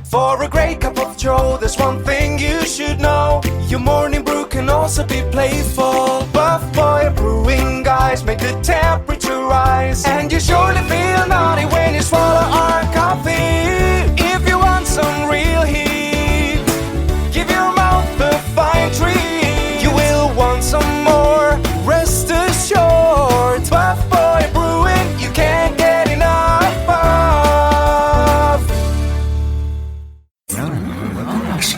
For a great cup of joe, there's one thing you should know. Your morning brew can also be playful. Buff Boy Brewing guys make the temperature rise, and you surely feel naughty when you swallow our coffee. If you want some real heat, give your mouth a fine treat. You will want some more, rest assured. Buff Boy Brewing, you can't get enough of.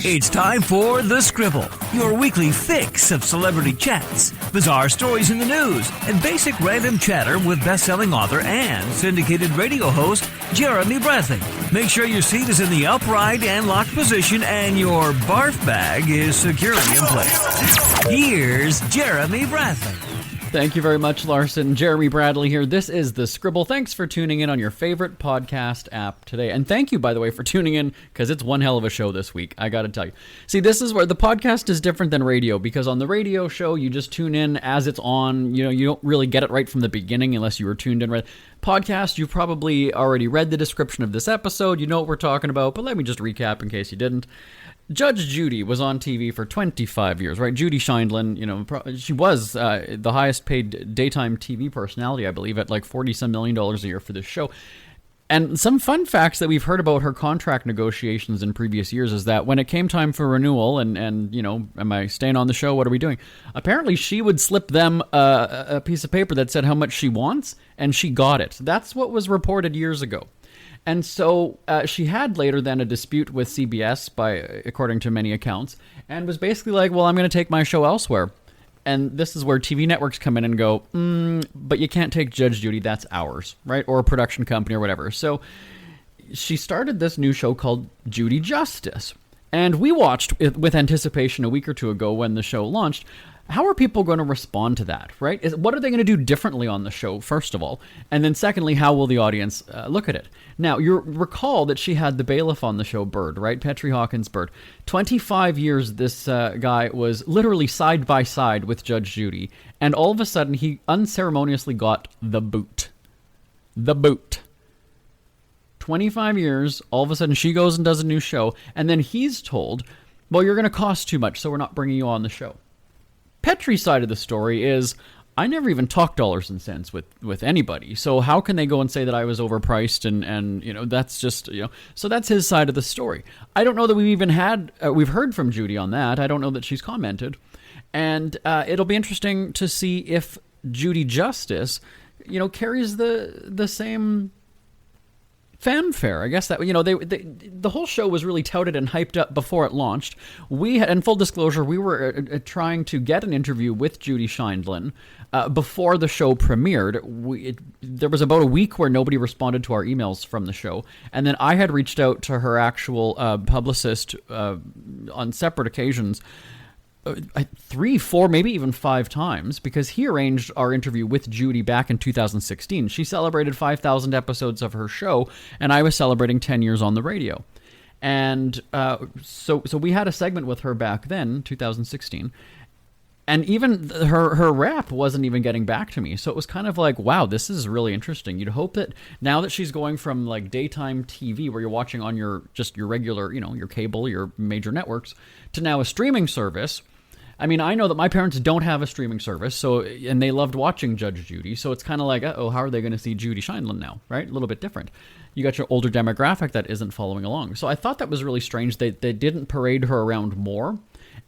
It's time for The Scribble, your weekly fix of celebrity chats, bizarre stories in the news, and basic random chatter with best-selling author and syndicated radio host Jeremy Bradley. Make sure your seat is in the upright and locked position and your barf bag is securely in place. Here's Jeremy Bradley. Thank you very much, Larson. Jeremy Bradley here. This is The Scribble. Thanks for tuning in on your favorite podcast app today. And thank you, by the way, for tuning in, because it's one hell of a show this week, I gotta tell you. See, this is where the podcast is different than radio, because on the radio show, you just tune in as it's on. You know, you don't really get it right from the beginning unless you were tuned in right. Podcast, you've probably already read the description of this episode. You know what we're talking about, but let me just recap in case you didn't. Judge Judy was on TV for 25 years, right? Judy Sheindlin, you know, she was the highest paid daytime TV personality, I believe, at like $40-some million a year for this show. And some fun facts that we've heard about her contract negotiations in previous years is that when it came time for renewal and you know, am I staying on the show? What are we doing? Apparently she would slip them a piece of paper that said how much she wants, and she got it. That's what was reported years ago. And so she had later then a dispute with CBS, according to many accounts, and was basically like, well, I'm going to take my show elsewhere. And this is where TV networks come in and go, but you can't take Judge Judy, that's ours, right? Or a production company or whatever. So she started this new show called Judy Justice. And we watched it with anticipation a week or two ago when the show launched. How are people going to respond to that, right? What are they going to do differently on the show, first of all? And then secondly, how will the audience look at it? Now, you recall that she had the bailiff on the show, Byrd, right? Petri Hawkins-Byrd. 25 years this guy was literally side by side with Judge Judy. And all of a sudden, he unceremoniously got the boot. The boot. 25 years, all of a sudden she goes and does a new show. And then he's told, well, you're going to cost too much, so we're not bringing you on the show. Petri's side of the story is, I never even talked dollars and cents with anybody. So how can they go and say that I was overpriced and you know, that's just, you know, so that's his side of the story. I don't know that we've even we've heard from Judy on that. I don't know that she's commented. And it'll be interesting to see if Judy Justice, you know, carries the same fanfare. I guess that, you know, the whole show was really touted and hyped up before it launched. We had, in full disclosure, we were trying to get an interview with Judy Sheindlin before the show premiered. There was about a week where nobody responded to our emails from the show, and then I had reached out to her actual publicist on separate occasions, 3, 4, maybe even 5 times, because he arranged our interview with Judy back in 2016. She celebrated 5,000 episodes of her show, and I was celebrating 10 years on the radio. And so we had a segment with her back then, 2016, and even her rep wasn't even getting back to me. So it was kind of like, wow, this is really interesting. You'd hope that now that she's going from like daytime TV, where you're watching on your regular, you know, your cable, your major networks, to now a streaming service. I mean, I know that my parents don't have a streaming service, and they loved watching Judge Judy, so it's kind of like, how are they going to see Judy Sheindlin now, right? A little bit different. You got your older demographic that isn't following along. So I thought that was really strange. They didn't parade her around more,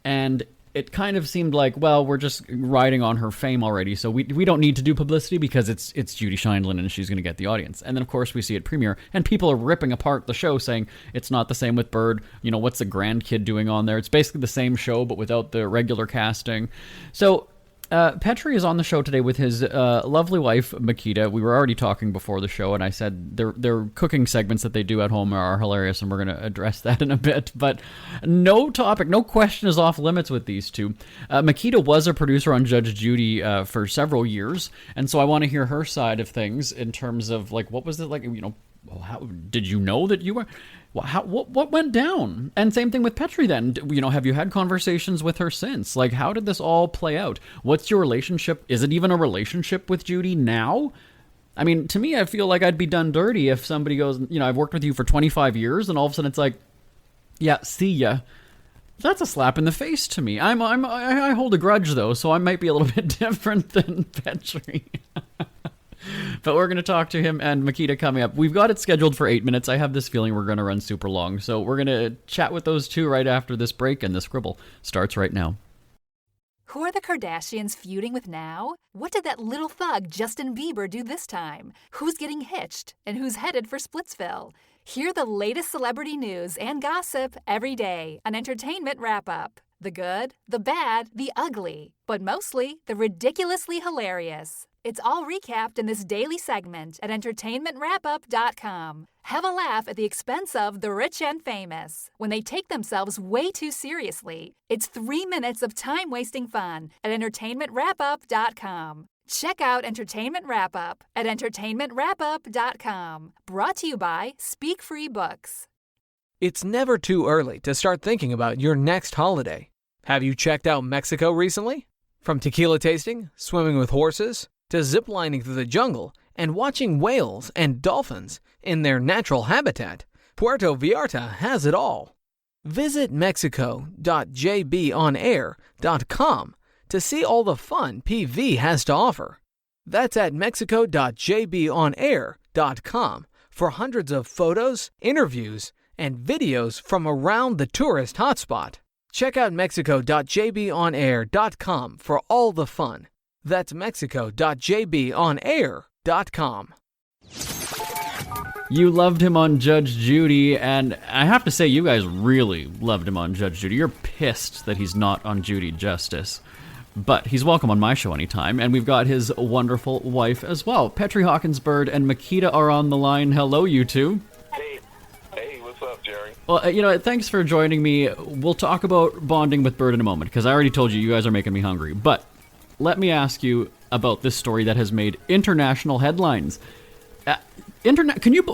and it kind of seemed like, well, we're just riding on her fame already, so we don't need to do publicity because it's Judy Sheindlin and she's going to get the audience. And then, of course, we see it premiere, and people are ripping apart the show, saying it's not the same with Byrd. You know, what's the grandkid doing on there? It's basically the same show, but without the regular casting. So Petri is on the show today with his lovely wife, Makita. We were already talking before the show, and I said their cooking segments that they do at home are hilarious, and we're going to address that in a bit. But no question is off limits with these two. Makita was a producer on Judge Judy for several years, and so I want to hear her side of things in terms of, like, what was it like, you know, how did you know that you were... What went down? And same thing with Petri then. You know, have you had conversations with her since? Like, how did this all play out? What's your relationship? Is it even a relationship with Judy now? I mean, to me, I feel like I'd be done dirty if somebody goes, you know, I've worked with you for 25 years, and all of a sudden it's like, Yeah, see ya. That's a slap in the face to me. I hold a grudge, though, so I might be a little bit different than Petri. But we're going to talk to him and Makita coming up. We've got it scheduled for 8 minutes. I have this feeling we're going to run super long. So we're going to chat with those two right after this break, and the Scribble starts right now. Who are the Kardashians feuding with now? What did that little thug Justin Bieber do this time? Who's getting hitched? And who's headed for Splitsville? Hear the latest celebrity news and gossip every day on Entertainment Wrap-Up. The good, the bad, the ugly, but mostly the ridiculously hilarious. It's all recapped in this daily segment at entertainmentwrapup.com. Have a laugh at the expense of the rich and famous when they take themselves way too seriously. It's 3 minutes of time-wasting fun at entertainmentwrapup.com. Check out Entertainment Wrap-Up at entertainmentwrapup.com. Brought to you by Speak Free Books. It's never too early to start thinking about your next holiday. Have you checked out Mexico recently? From tequila tasting, swimming with horses, to ziplining through the jungle and watching whales and dolphins in their natural habitat, Puerto Vallarta has it all. Visit mexico.jbonair.com to see all the fun PV has to offer. That's at mexico.jbonair.com for hundreds of photos, interviews, and videos from around the tourist hotspot. Check out mexico.jbonair.com for all the fun. That's mexico.jbonair.com. You loved him on Judge Judy, and I have to say, you guys really loved him on Judge Judy. You're pissed that he's not on Judy Justice. But he's welcome on my show anytime, and we've got his wonderful wife as well. Petri Hawkins-Byrd and Makita are on the line. Hello, you two. Hey, what's up, Jerry? Well, thanks for joining me. We'll talk about bonding with Byrd in a moment, because I already told you guys are making me hungry. But let me ask you about this story that has made international headlines.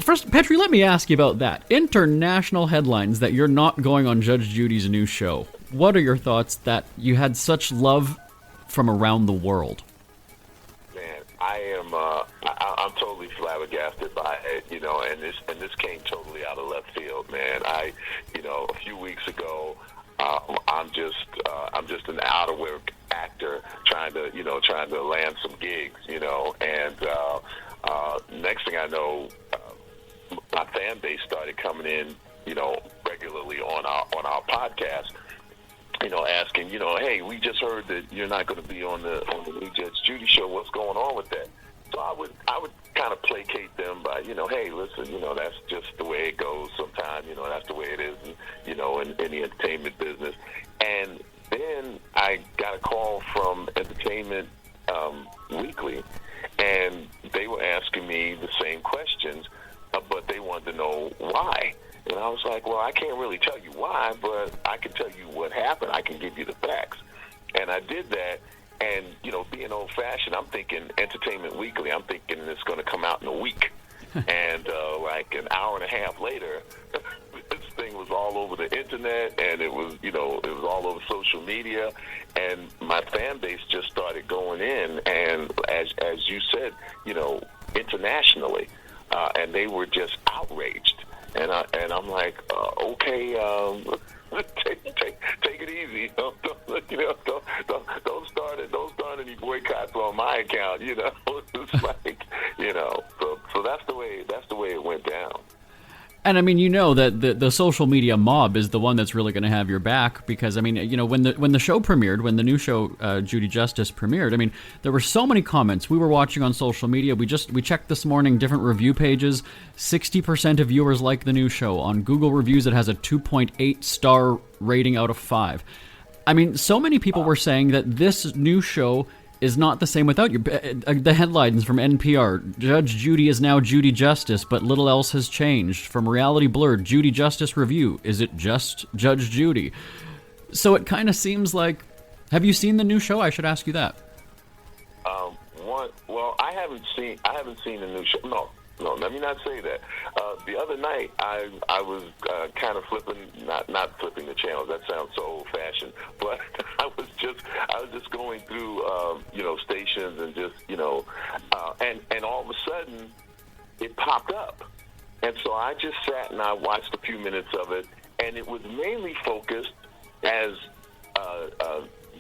First, Petri, let me ask you about that. International headlines that you're not going on Judge Judy's new show. What are your thoughts that you had such love from around the world? Man, I'm totally flabbergasted by it, and this came totally out of left field, man. A few weeks ago, I'm just an out of work actor trying to land some gigs, and next thing I know, my fan base started coming in, regularly on our podcast, asking, hey, we just heard that you're not going to be on the new Judge Judy show. What's going on with that? So I would kind of placate them by, hey, listen, that's just the way it goes sometimes. That's the way it is, in the entertainment business. And then I got a call from Entertainment Weekly, and they were asking me the same questions, but they wanted to know why. And I was like, well, I can't really tell you why, but I can tell you what happened. I can give you the facts. And I did that, and, being old-fashioned, I'm thinking Entertainment Weekly. I'm thinking it's going to come out in a week. And like an hour and a half later, this thing was all over the internet, and it was all over social media, and my fan base just started going in, and as you said, internationally, and they were just outraged. And I'm like, okay, take it easy. Don't start any boycotts on my account. It's like, so that's the way it went down. And I mean, that the social media mob is the one that's really going to have your back, because I mean, when the show premiered, when the new show Judy Justice premiered, I mean, there were so many comments. We were watching on social media. We checked this morning different review pages. 60% of viewers like the new show. On Google reviews, it has a 2.8 star rating out of 5. I mean, so many people were saying that this new show is not the same without you. The headlines from NPR: Judge Judy is now Judy Justice, but little else has changed. From Reality Blurred, Judy Justice review: is it just Judge Judy? So it kind of seems like. Have you seen the new show? I should ask you that. Well, I haven't seen the new show. No, let me not say that. The other night, I was kind of not flipping the channels. That sounds so old-fashioned, but I was just going through, stations and just, and all of a sudden, it popped up, and so I just sat and I watched a few minutes of it, and it was mainly focused, as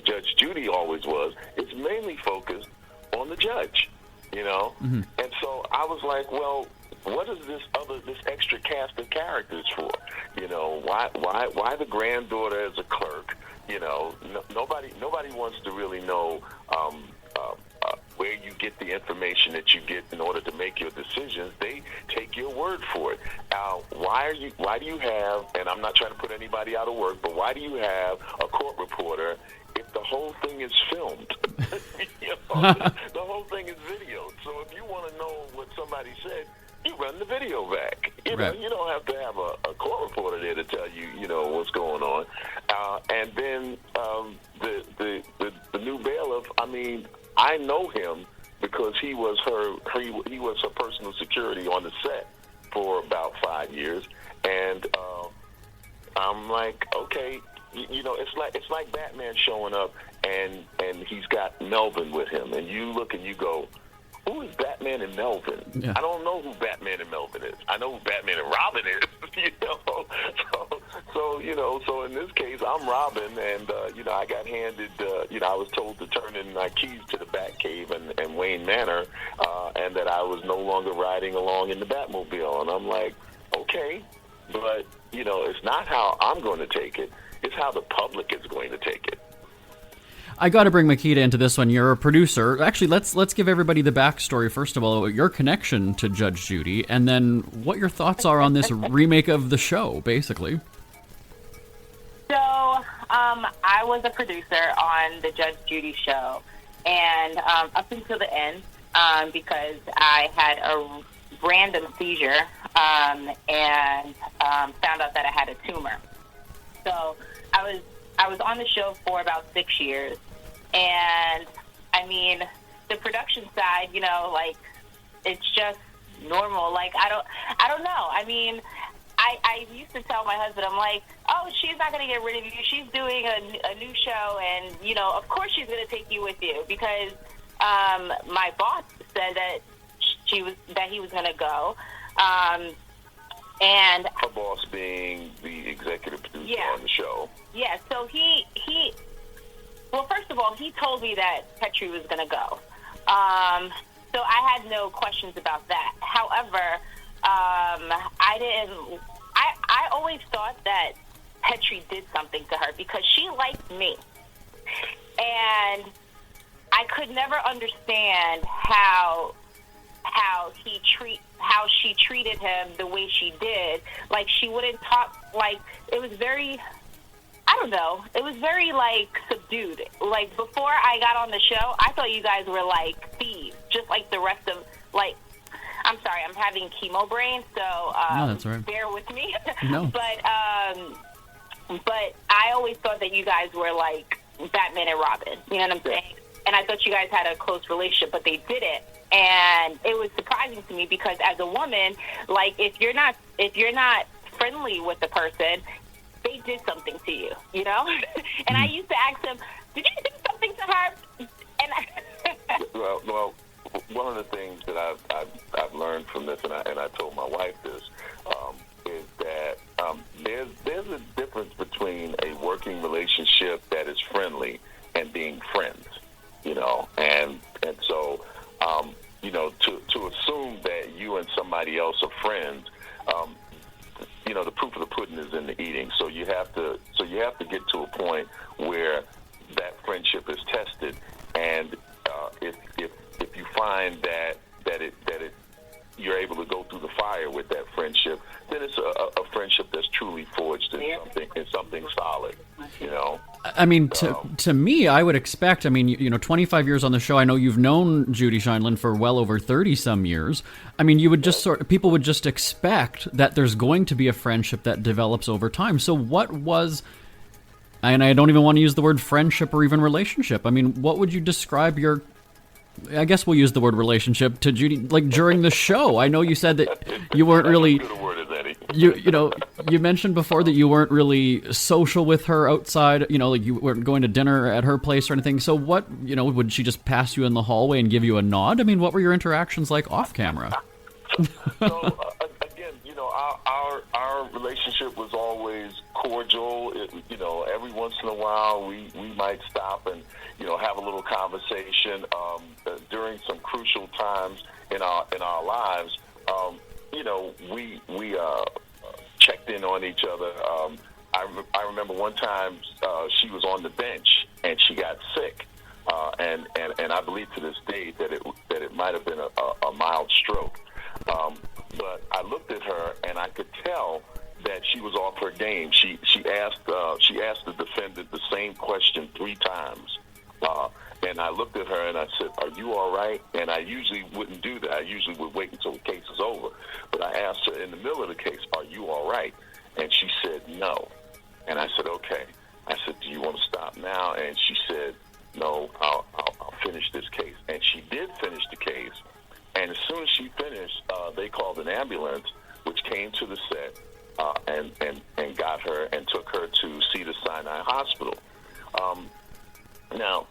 Judge Judy always was, it's mainly focused on the judge, you know? Mm-hmm. And so I was like, well, what is this extra cast of characters for? You know, why the granddaughter as a clerk? You know, nobody wants to really know where you get the information that you get in order to make your decisions. They take your word for it. Why do you have, and I'm not trying to put anybody out of work, but why do you have a court reporter if the whole thing is filmed? You know, the whole thing is videoed. So if you want to know what somebody said, you run the video back. You know, Right. you don't have to have a court reporter there to tell you, you know, what's going on. And then the new bailiff, I mean, I know him because he was her personal security on the set for about 5 years, and I'm like, okay, you know, it's like Batman showing up and he's got Melvin with him, and you look and you go, who is Batman and Melvin? Yeah. I don't know who Batman and Melvin is. I know who Batman and Robin is. You know, so in this case, I'm Robin, and you know, I got handed. You know, I was told to turn in my keys to the Batcave and Wayne Manor, and that I was no longer riding along in the Batmobile. And I'm like, okay, but you know, it's not how I'm going to take it. It's how the public is going to take it. I got to bring Makita into this one. You're a producer. Actually, let's give everybody the backstory. First of all, your connection to Judge Judy, and then what your thoughts are on this remake of the show, basically. So, I was a producer on the Judge Judy show, and up until the end, because I had a random seizure and found out that I had a tumor. So I was on the show for about 6 years, and I mean, the production side, you know, like, it's just normal. Like, I don't know. I mean, I used to tell my husband, I'm like, oh, she's not going to get rid of you. She's doing a new show, and, you know, of course she's going to take you with you, because my boss said that he was going to go. And her boss being the executive producer on the show. Yeah, so well, first of all, he told me that Petri was going to go. So I had no questions about that. However, I always thought that Petri did something to her because she liked me. And I could never understand how she treated him the way she did. Like, she wouldn't talk, like, it was very, I don't know, it was very, like, subdued. Like, before I got on the show, I thought you guys were, like, thieves, just like the rest of, like, I'm sorry, I'm having chemo brain, so No, that's all right. Bear with me. No. But I always thought that you guys were, like, Batman and Robin, you know what I'm saying? And I thought you guys had a close relationship, but they didn't. And it was surprising to me because as a woman, like, if you're not friendly with the person, they did something to you, you know? And I used to ask them, did you do something to her? And well, one of the things that I've learned from this, and I told my wife this, is that there's a difference between a working relationship that is friendly and being friends, you know, and so. You know, to assume that you and somebody else are friends, you know, the proof of the pudding is in the eating. So you have to get to a point where that friendship is tested, and if you find that you're able to go through the fire with that friendship, then it's a friendship that's truly forged in something solid, you know. I mean, to me, I would expect, I mean, you know, 25 years on the show, I know you've known Judy Sheindlin for well over 30-some years. I mean, you would just people would just expect that there's going to be a friendship that develops over time. So what was, and I don't even want to use the word friendship or even relationship, I mean, what would you describe your, I guess we'll use the word relationship to Judy, like, during the show? I know you said that you weren't really, you know, you mentioned before that you weren't really social with her outside, you know, like you weren't going to dinner at her place or anything. So what, you know, would she just pass you in the hallway and give you a nod? I mean, what were your interactions like off camera? So again, you know, our our relationship was always cordial. Every once in a while we might stop and have a little conversation during some crucial times in our lives. We checked in on each other. I remember one time she was on the bench and she got sick, and I believe to this day that it might have been a mild stroke. But I looked at her and I could tell that she was off her game. She asked the defendant the same question 3 times. And I looked at her and I said, "Are you all right?" And I usually wouldn't do that. I usually would wait until the case is over. But I asked her in the middle of the case, "Are you all right?" And she said, "No." And I said, "Okay." I said, "Do you want to stop now?" And she said, "No, I'll finish this case." And she did finish the case. And as soon as she finished, they called an ambulance, which came to the set and got her and took her to Cedars-Sinai Hospital. Now,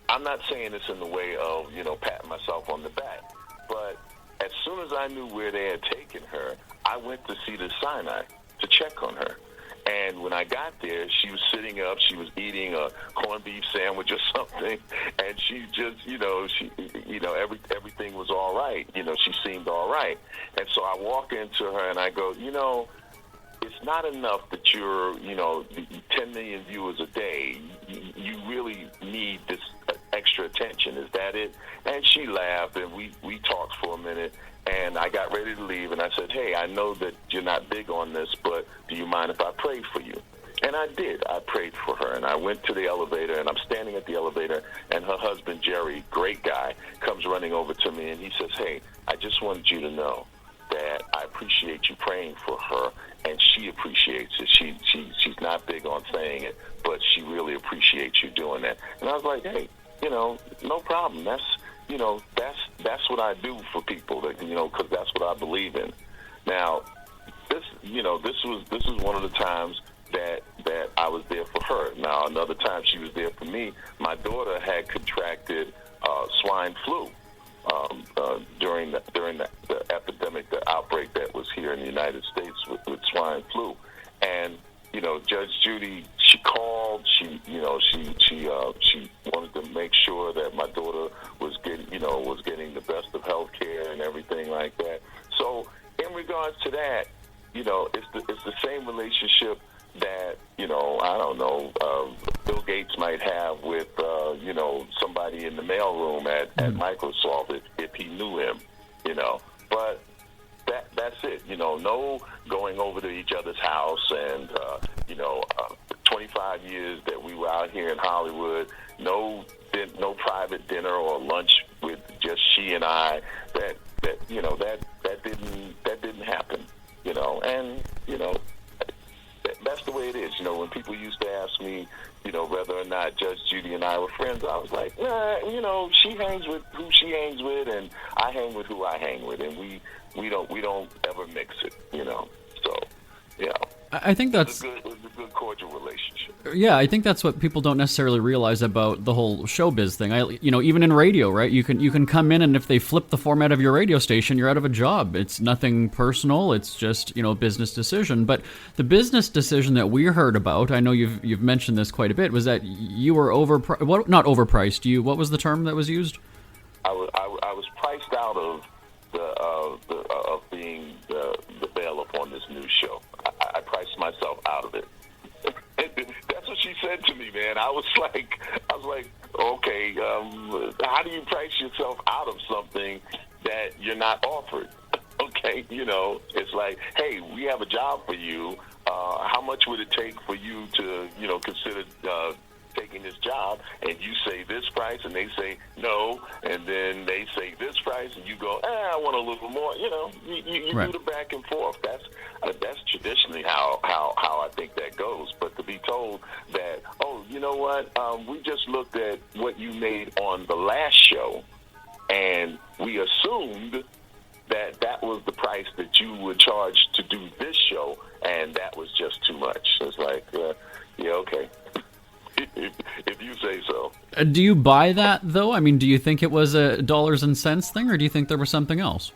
I'm not saying this in the way of, patting myself on the back, but as soon as I knew where they had taken her, I went to Cedars-Sinai to check on her. And when I got there, she was sitting up, she was eating a corned beef sandwich or something, and she just, everything was all right. She seemed all right. And so I walk into her and I go, it's not enough that you're, 10 million viewers a day. You really need this extra attention. Is that it? And she laughed, and we talked for a minute, and I got ready to leave, and I said, "Hey, I know that you're not big on this, but do you mind if I pray for you?" And I did. I prayed for her, and I went to the elevator, and I'm standing at the elevator, and her husband, Jerry, great guy, comes running over to me, and he says, "Hey, I just wanted you to know that I appreciate you praying for her, and she appreciates it. She's not big on saying it, but she really appreciates you doing that." And I was like, "Hey, no problem. That's what I do for people, because that's what I believe in." Now, this was one of the times that I was there for her. Now, another time she was there for me. My daughter had contracted swine flu during the epidemic, the outbreak that was here in the United States with swine flu. And Judge Judy, she called. She wanted to make sure that my daughter was getting the best of health care and everything like that. So in regards to that, it's the same relationship that I don't know, Bill Gates might have with somebody in the mailroom at Microsoft if he knew him, But that's it. No going over to each other's house and 25 years that we were out here in Hollywood, no private dinner or lunch with just she and I. That didn't happen. And that's the way it is. When people used to ask me, whether or not Judge Judy and I were friends, I was like, nah, she hangs with who she hangs with, and I hang with who I hang with, and we don't ever mix it. So I think that's it was a good cordial relationship. Yeah, I think that's what people don't necessarily realize about the whole showbiz thing. Even in radio, right? You can come in, and if they flip the format of your radio station, you're out of a job. It's nothing personal. It's just a business decision. But the business decision that we heard about, I know you've mentioned this quite a bit, was that you were not overpriced. What was the term that was used? I was priced out of of being the bailiff on this new show. I priced myself out of it. That's what she said to me, man. I was like, okay, how do you price yourself out of something that you're not offered? Okay, it's like, hey, we have a job for you. How much would it take for you to, consider taking this job? And you say this price, and they say no, and then they say this price, and you go, I want a little more. You Right. do the back and forth. That's traditionally how I think that goes. But to be told that, oh, you know what, we just looked at what you made on the last show, and we assumed that was the price that you would charge to do this show, and that was just too much. It's like, yeah, okay. If you say so. Do you buy that, though? I mean, do you think it was a dollars and cents thing, or do you think there was something else?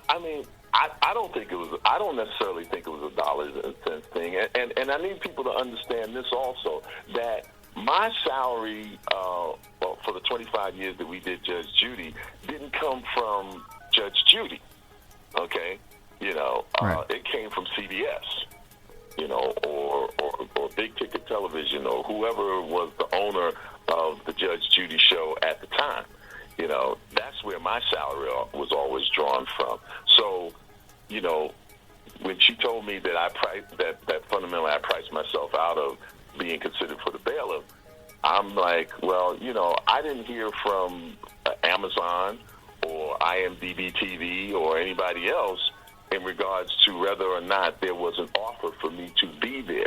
I mean, I don't think it was. I don't necessarily think it was a dollars and cents thing. And I need people to understand this also, that my salary for the 25 years that we did Judge Judy didn't come from Judge Judy. Okay, Right. It came from CBS, or Big Ticket Television, or whoever was the owner of the Judge Judy show at the time. That's where my salary was always drawn from. So, when she told me that that fundamentally I priced myself out of being considered for the bailiff, I'm like, well, I didn't hear from Amazon or IMDb TV or anybody else in regards to whether or not there was an offer for me to be there.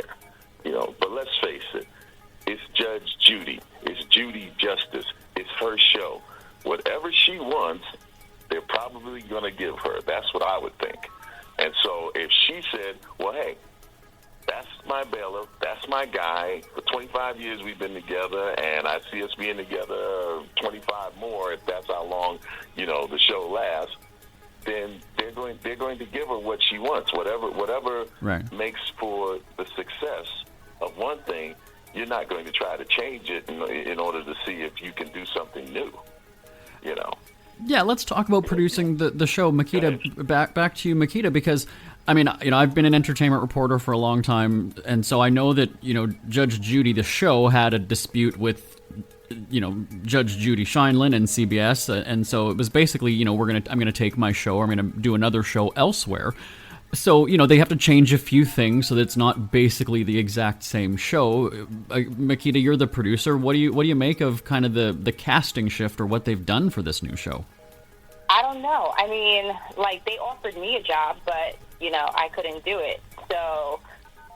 But let's face it, it's Judge Judy, it's Judy Justice, it's her show. Whatever she wants, they're probably going to give her. That's what I would think. And so if she said, well, hey, that's my bailiff, that's my guy, for 25 years we've been together, and I see us being together 25 more if that's how long, the show lasts, then they're going to give her what she wants. Whatever Right. makes for the success of one thing, you're not going to try to change it in order to see if you can do something new. Yeah, let's talk about producing the show, Makita. Back to you, Makita, because I've been an entertainment reporter for a long time, and so I know that Judge Judy, the show, had a dispute with Judge Judy Sheindlin and CBS, and so it was basically I'm gonna take my show, I'm gonna do another show elsewhere. So, they have to change a few things so that it's not basically the exact same show. Makita, you're the producer. What do you make of kind of the casting shift or what they've done for this new show? I don't know. I mean, they offered me a job, but, I couldn't do it. So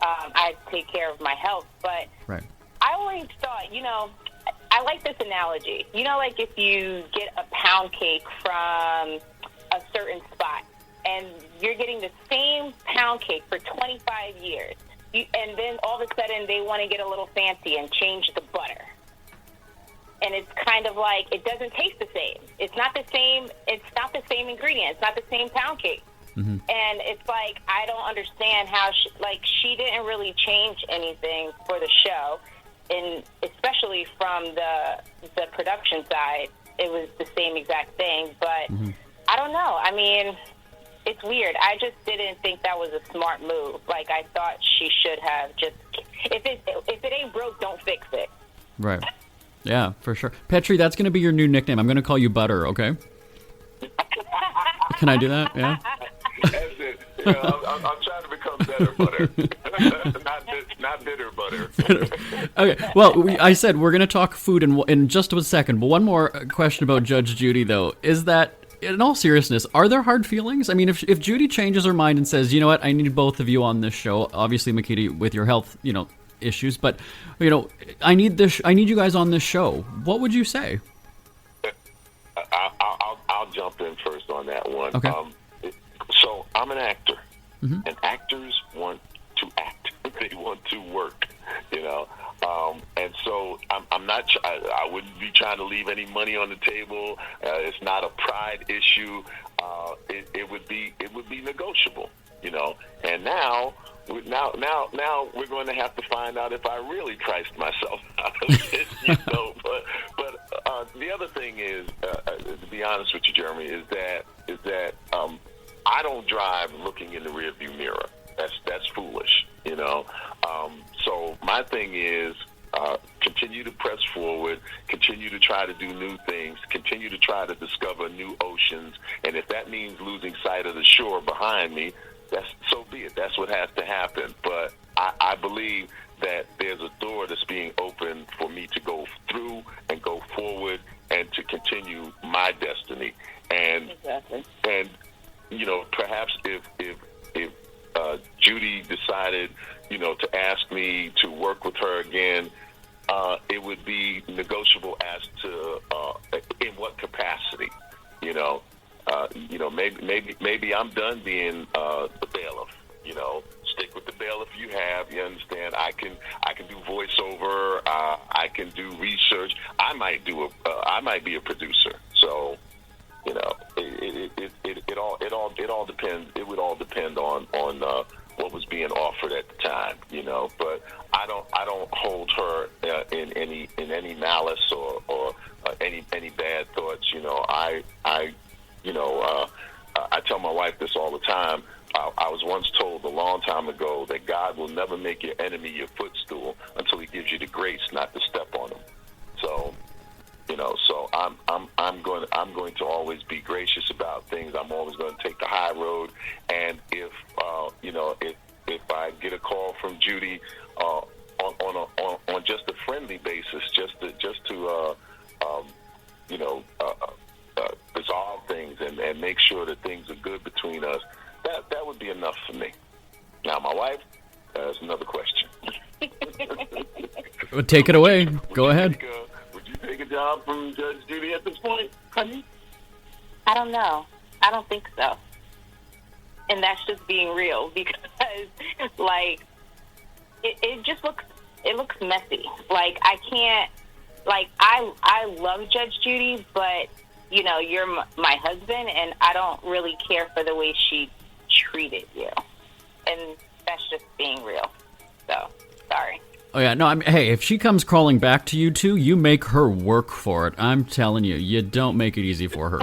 I take care of my health. But Right. I always thought, I like this analogy. Like if you get a pound cake from a certain spot, and you're getting the same pound cake for 25 years. And then all of a sudden they want to get a little fancy and change the butter. And it's kind of like, it doesn't taste the same. It's not the same ingredient. It's not the same pound cake. Mm-hmm. And it's like, I don't understand how, she didn't really change anything for the show. And especially from the production side, it was the same exact thing. But I don't know. I mean, it's weird. I just didn't think that was a smart move. I thought she should have just, if it ain't broke, don't fix it. Right. Yeah, for sure. Petri, that's going to be your new nickname. I'm going to call you Butter, okay? Can I do that? Yeah. That's it. I'm trying to become better butter, not bitter butter. Okay. Well, I said we're going to talk food in just a second. But one more question about Judge Judy, though, is that, in all seriousness, are there hard feelings? I mean, if Judy changes her mind and says, you know what, I need both of you on this show, obviously, Makita, with your health, issues, but, I need you guys on this show, what would you say? I'll jump in first on that one. Okay. So I'm an actor, Mm-hmm. and actors want to act. They want to work, and so I'm not. I wouldn't be trying to leave any money on the table. It's not a pride issue. It would be negotiable, And now we're going to have to find out if I really priced myself out of it, But the other thing is, to be honest with you, Jeremy, is that I don't drive looking in the rearview mirror. That's foolish, So my thing is continue to press forward, continue to try to do new things, continue to try to discover new oceans, and if that means losing sight of the shore behind me, so be it. That's what has to happen. But I believe that there's a door that's being opened for me to go through and go forward and to continue my destiny. And Exactly. and perhaps if Judy decided to ask me to work with her again, it would be negotiable as to in what capacity. Maybe I'm done being the bailiff. Stick with the bailiff you have. You understand? I can do voiceover. I can do research. I might be a producer. So, it all depends. It would all depend on what was being offered at the time, you know. But I don't hold her in any malice or any bad thoughts, you know. I tell my wife this all the time. I was once told a long time ago that God will never make your enemy your footstool until He gives you the grace not to step on them. So, you know, so I'm going to always be gracious about things. I'm always going to take the high road. And if I get a call from Judy on just a friendly basis, just to resolve things and make sure that things are good between us, that would be enough for me. Now, my wife, is another question. Well, take it away. Go ahead. Would you take a job from Judge Judy at this point, honey? I don't know. I don't think so. And that's just being real, because, like, it just looks messy. Like, I can't, like, I love Judge Judy, but, you know, you're my husband, and I don't really care for the way she treated you. And that's just being real. So, sorry. Oh, yeah. No, hey, if she comes crawling back to you two, you make her work for it. I'm telling you, you don't make it easy for her.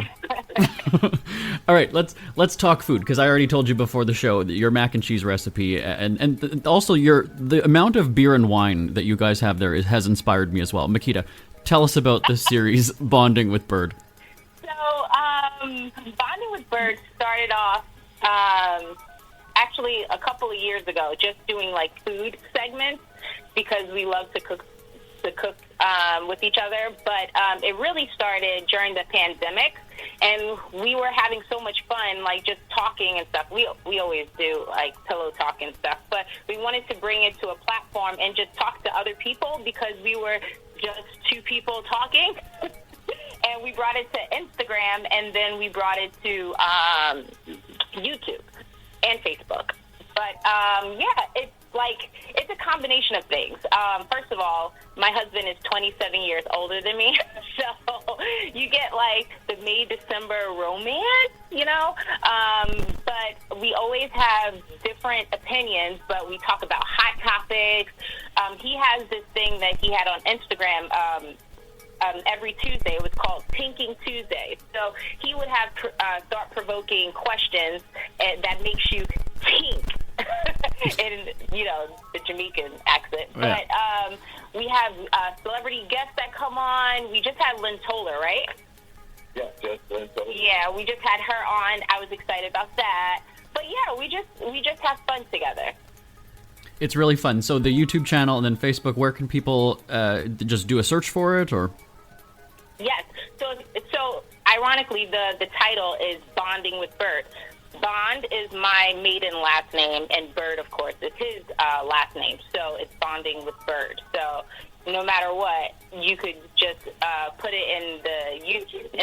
All right, let's talk food, because I already told you before the show that your mac and cheese recipe and also the amount of beer and wine that you guys have there has inspired me as well. Makita, tell us about this series, Bonding with Byrd. So, Bonding with Byrd started off actually a couple of years ago, just doing like food segments, because we love to cook with each other. But it really started during the pandemic, and we were having so much fun, like just talking and stuff. We always do like pillow talk and stuff, but we wanted to bring it to a platform and just talk to other people, because we were just two people talking. And we brought it to Instagram, and then we brought it to YouTube and Facebook. But it's a combination of things. First of all, my husband is 27 years older than me, so you get like the May-December romance, you know. But we always have different opinions, but we talk about hot topics. He has this thing that he had on Instagram every Tuesday. It was called Tinking Tuesday. So he would have thought-provoking questions that makes you tink in, you know, the Jamaican accent. Yeah. But we have celebrity guests that come on. We just had Lynn Toller, right? Yeah, Lynn Toller. Yeah, we just had her on. I was excited about that. But yeah, we just have fun together. It's really fun. So the YouTube channel and then Facebook, where can people just do a search for it, or? Yes. So ironically, the title is Bonding with Byrd. Bond is my maiden last name, and Byrd, of course, is his last name. So it's Bonding with Byrd. So no matter what, you could just put it in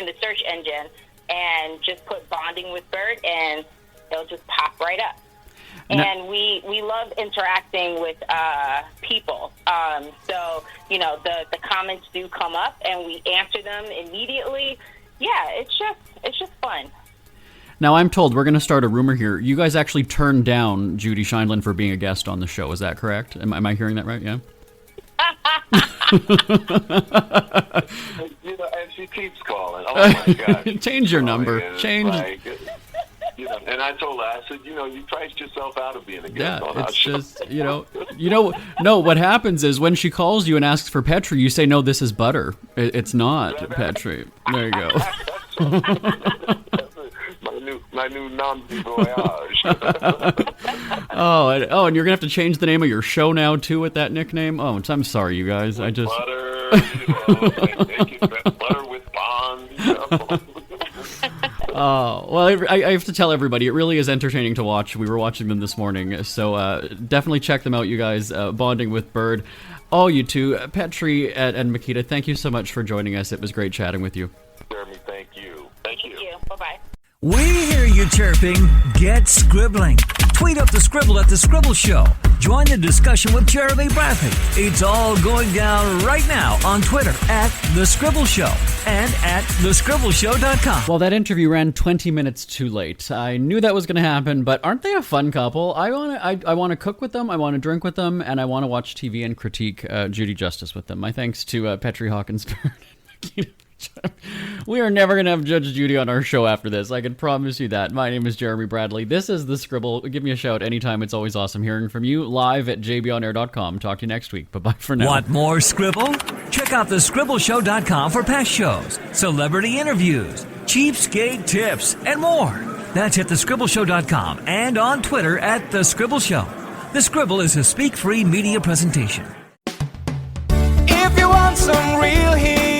the search engine and just put Bonding with Byrd, and it'll just pop right up. And we love interacting with people. So, you know, the comments do come up, and we answer them immediately. Yeah, it's just fun. Now, I'm told, we're going to start a rumor here, you guys actually turned down Judy Sheindlin for being a guest on the show. Is that correct? Am I hearing that right? Yeah? You know, and she keeps calling. Oh, my God. Change your number. Change. Like, you know, and I told her, I said, you know, you priced yourself out of being a guest on our show. It's just, no, what happens is when she calls you and asks for Petri, you say, no, this is butter. It's not Petri. There you go. my new nom de voyage. And you're going to have to change the name of your show now, too, with that nickname? Oh, I'm sorry, you guys. Butter, butter with Bond, you know. Oh, well, I have to tell everybody, it really is entertaining to watch. We were watching them this morning, so definitely check them out, you guys. Bonding with Byrd. Oh, you two, Petri and Makita, thank you so much for joining us. It was great chatting with you. Jeremy, thank you. Thank you. Bye-bye. We hear you chirping. Get scribbling. Tweet up the Scribble at The Scribble Show. Join the discussion with Jeremy Bradley. It's all going down right now on Twitter at The Scribble Show and at thescribbleshow.com. Well, that interview ran 20 minutes too late. I knew that was going to happen, but aren't they a fun couple? I want to cook with them, I want to drink with them, and I want to watch TV and critique Judy Justice with them. My thanks to Petri Hawkins-Byrd and Makita. We are never going to have Judge Judy on our show after this. I can promise you that. My name is Jeremy Bradley. This is The Scribble. Give me a shout anytime. It's always awesome hearing from you live at jbonair.com. Talk to you next week. Bye-bye for now. Want more Scribble? Check out thescribbleshow.com for past shows, celebrity interviews, cheapskate tips, and more. That's at thescribbleshow.com and on Twitter at The Scribble Show. The Scribble is a speak-free media presentation. If you want some real heat,